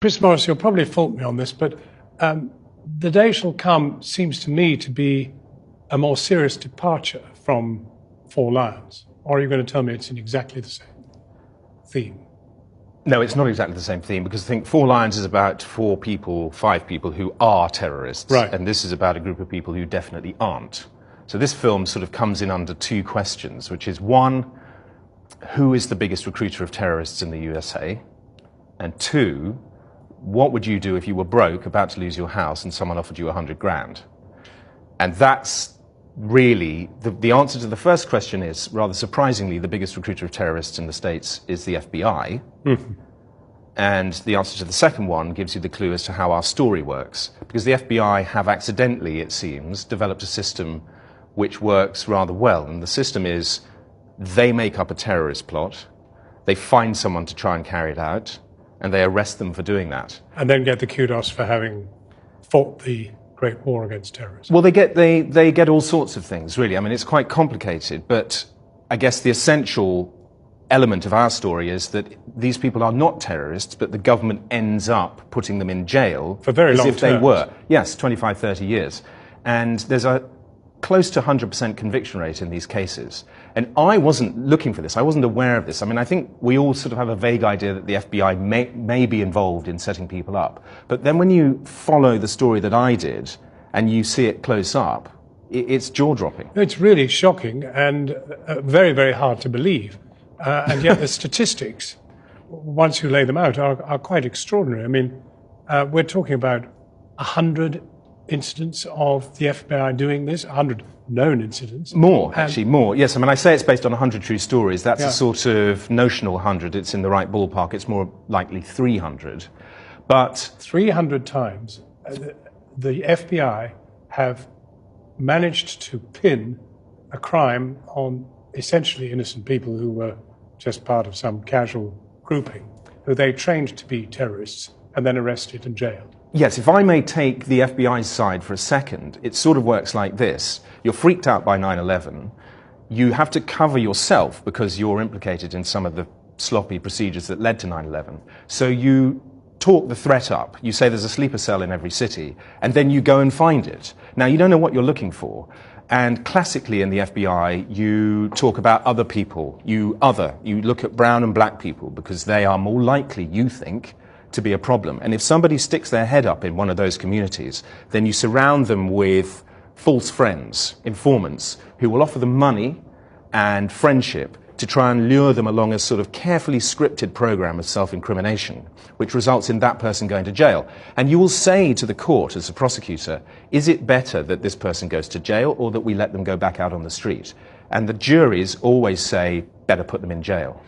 Chris Morris, you'll probably fault me on this, but The Day Shall Come seems to me to be a more serious departure from Four Lions. Or are you going to tell me it's in exactly the same theme? No, it's not exactly the same theme, because I think Four Lions is about five people who are terrorists. Right. And this is about a group of people who definitely aren't. So this film sort of comes in under two questions, which is one, who is the biggest recruiter of terrorists in the USA? And two, what would you do if you were broke, about to lose your house, and someone offered you 100 grand? And that's really, the answer to the first question is, rather surprisingly, the biggest recruiter of terrorists in the States is the FBI. Mm-hmm. And the answer to the second one gives you the clue as to how our story works. Because the FBI have accidentally, it seems, developed a system which works rather well. And the system is, they make up a terrorist plot, they find someone to try and carry it out, and they arrest them for doing that. And then get the kudos for having fought the Great War against terrorism. Well, they get all sorts of things, really. I mean, it's quite complicated, but I guess the essential element of our story is that these people are not terrorists, but the government ends up putting them in jail for very long as if terms. They were. Yes, 25, 30 years. And there's a close to 100% conviction rate in these cases. And I wasn't looking for this. I wasn't aware of this. I mean, I think we all sort of have a vague idea that the FBI may be involved in setting people up. But then when you follow the story that I did and you see it close up, it's jaw-dropping. It's really shocking and very, very hard to believe. And yet the statistics, once you lay them out, are quite extraordinary. I mean, we're talking about 100 incidents of the FBI doing this, 100 known incidents. More, actually, more. Yes, I mean, I say it's based on 100 true stories. That's Yeah. a sort of notional 100. It's in the right ballpark. It's more likely 300. But 300 times the FBI have managed to pin a crime on essentially innocent people who were just part of some casual grouping, who they trained to be terrorists and then arrested and jailed. yes, if I may take the FBI's side for a second, it sort of works like this. You're freaked out by 9/11. You have to cover yourself because you're implicated in some of the sloppy procedures that led to 9/11. So you talk the threat up. You say there's a sleeper cell in every city, and then you go and find it. Now, you don't know what you're looking for. And classically in the FBI, you talk about other people. You look at brown and black people because they are more likely, you think, to be a problem. And if somebody sticks their head up in one of those communities, then you surround them with false friends, informants, who will offer them money and friendship to try and lure them along a sort of carefully scripted program of self-incrimination, which results in that person going to jail. And you will say to the court, as a prosecutor, is it better that this person goes to jail or that we let them go back out on the street? And the juries always say, better put them in jail.